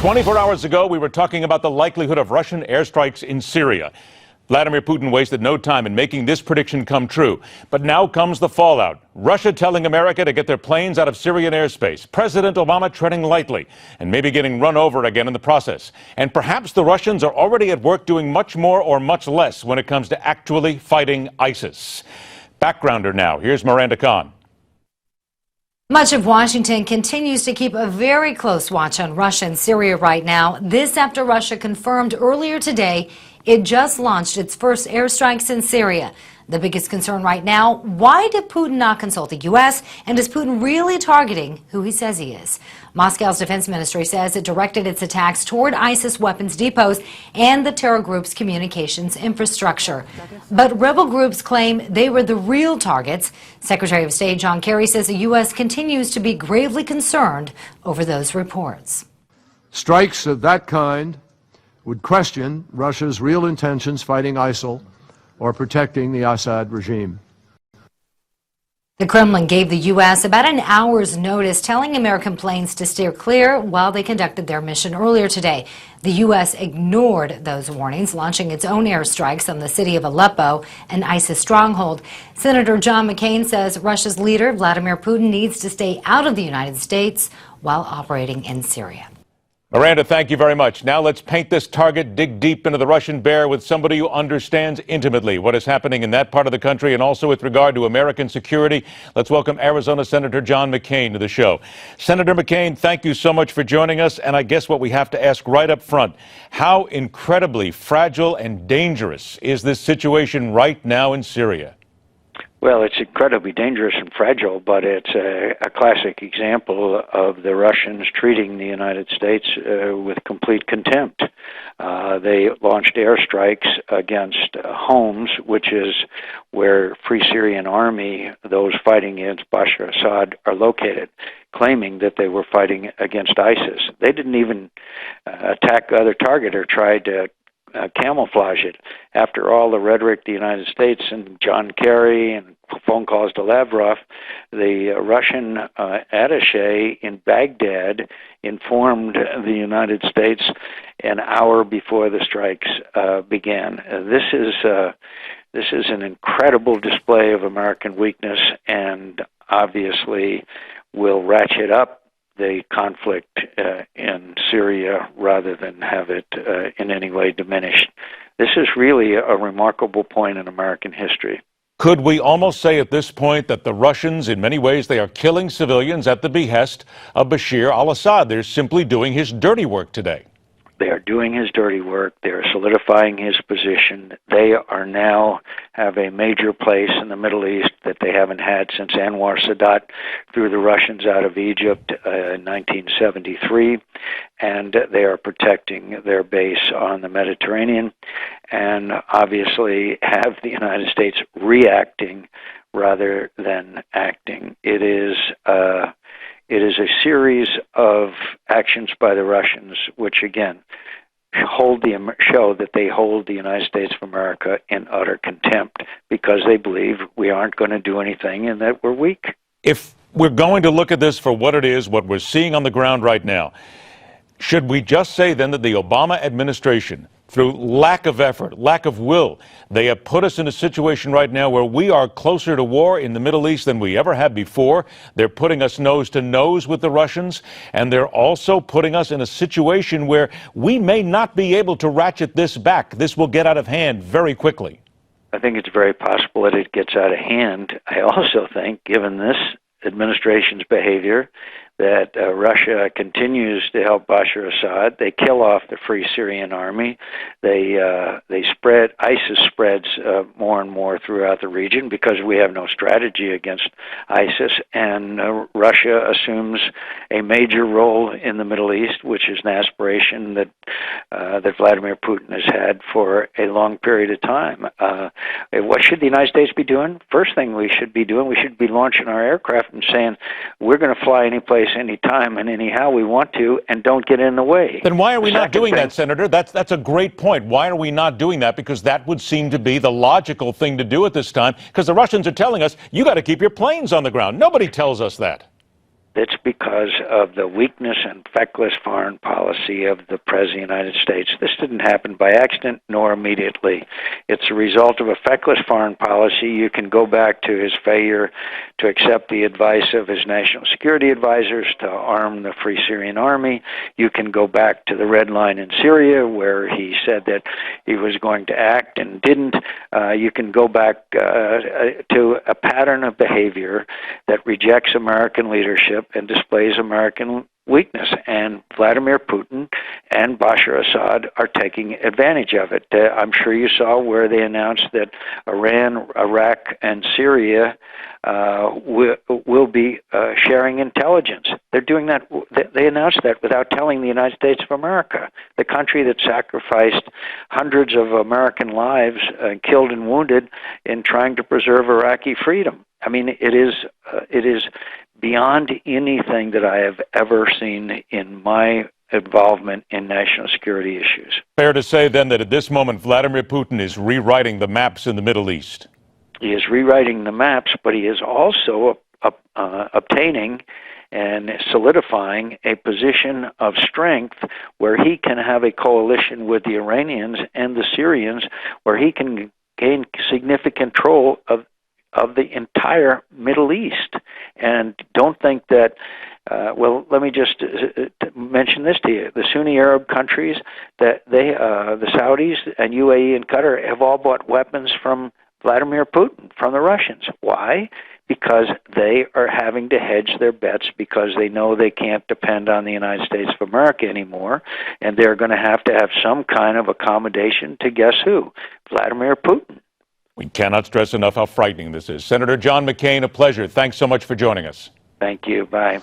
24 hours ago, we were talking about the likelihood of Russian airstrikes in Syria. Vladimir Putin wasted no time in making this prediction come true. But now comes the fallout. Russia telling America to get their planes out of Syrian airspace. President Obama treading lightly and maybe getting run over again in the process. And perhaps the Russians are already at work doing much more or much less when it comes to actually fighting ISIS. Backgrounder now. Here's Miranda Khan. Much of Washington continues to keep a very close watch on Russia and Syria right now. This after Russia confirmed earlier today it just launched its first airstrikes in Syria. The biggest concern right now, why did Putin not consult the U.S.? And is Putin really targeting who he says he is? Moscow's defense ministry says it directed its attacks toward ISIS weapons depots and the terror group's communications infrastructure. But rebel groups claim they were the real targets. Secretary of State John Kerry says the U.S. continues to be gravely concerned over those reports. Strikes of that kind would question Russia's real intentions fighting ISIL or protecting the Assad regime. The Kremlin gave the U.S. about an hour's notice, telling American planes to steer clear while they conducted their mission earlier today. The U.S. ignored those warnings, launching its own airstrikes on the city of Aleppo, an ISIS stronghold. Senator John McCain says Russia's leader, Vladimir Putin, needs to stay out of the United States while operating in Syria. Miranda, thank you very much. Now let's paint this target, dig deep into the Russian bear with somebody who understands intimately what is happening in that part of the country and also with regard to American security. Let's welcome Arizona Senator John McCain to the show. Senator McCain, thank you so much for joining us. And I guess what we have to ask right up front, how incredibly fragile and dangerous is this situation right now in Syria? Well, it's incredibly dangerous and fragile, but it's a classic example of the Russians treating the United States with complete contempt. They launched airstrikes against Homs, which is where Free Syrian Army, those fighting against Bashar Assad, are located, claiming that they were fighting against ISIS. They didn't even attack other target or try to camouflage it. After all the rhetoric the United States and John Kerry and phone calls to Lavrov, the Russian attaché in Baghdad informed the United States an hour before the strikes began. This is an incredible display of American weakness and obviously will ratchet up the conflict in Syria rather than have it in any way diminished. This is really a remarkable point in American history. Could we almost say at this point that the Russians, in many ways, they are killing civilians at the behest of Bashar al-Assad? They're simply doing his dirty work today. They are doing his dirty work. They are solidifying his position. They are now have a major place in the Middle East that they haven't had since Anwar Sadat threw the Russians out of Egypt in 1973. And they are protecting their base on the Mediterranean and obviously have the United States reacting rather than acting. It is a series of actions by the Russians, which again show that they hold the United States of America in utter contempt because they believe we aren't going to do anything and that we're weak. If we're going to look at this for what it is, what we're seeing on the ground right now, should we just say then that the Obama administration, through lack of effort, lack of will, they have put us in a situation right now where we are closer to war in the Middle East than we ever have before? They're putting us nose to nose with the Russians, and they're also putting us in a situation where we may not be able to ratchet this back. This will get out of hand very quickly. I think it's very possible that it gets out of hand. I also think, given this administration's behavior, that Russia continues to help Bashar Assad. They kill off the Free Syrian Army. They spread, ISIS spreads more and more throughout the region because we have no strategy against ISIS, and Russia assumes a major role in the Middle East, which is an aspiration that that Vladimir Putin has had for a long period of time. What should the United States be doing? First thing we should be doing, we should be launching our aircraft and saying, we're going to fly any place, anytime, and anyhow we want to, and don't get in the way. Then why are we not doing that, Senator? That's a great point. Why are we not doing that? Because that would seem to be the logical thing to do at this time, because the Russians are telling us, you got to keep your planes on the ground. Nobody tells us that. It's because of the weakness and feckless foreign policy of the President of the United States. This didn't happen by accident nor immediately. It's a result of a feckless foreign policy. You can go back to his failure to accept the advice of his national security advisors to arm the Free Syrian Army. You can go back to the red line in Syria where he said that he was going to act and didn't. You can go back to a pattern of behavior that rejects American leadership and displays American weakness. And Vladimir Putin and Bashar Assad are taking advantage of it. I'm sure you saw where they announced that Iran, Iraq, and Syria will be sharing intelligence. They're doing that. They announced that without telling the United States of America, the country that sacrificed hundreds of American lives, killed and wounded, in trying to preserve Iraqi freedom. I mean, it is beyond anything that I have ever seen in my involvement in national security issues. Fair to say, then, that at this moment, Vladimir Putin is rewriting the maps in the Middle East. He is rewriting the maps, but he is also obtaining and solidifying a position of strength where he can have a coalition with the Iranians and the Syrians, where he can gain significant control of the entire Middle East. And don't think that, well, let me just mention this to you. The Sunni Arab countries, the Saudis and UAE and Qatar have all bought weapons from Vladimir Putin, from the Russians. Why? Because they are having to hedge their bets because they know they can't depend on the United States of America anymore, and they're going to have some kind of accommodation to guess who? Vladimir Putin. We cannot stress enough how frightening this is. Senator John McCain, a pleasure. Thanks so much for joining us. Thank you. Bye.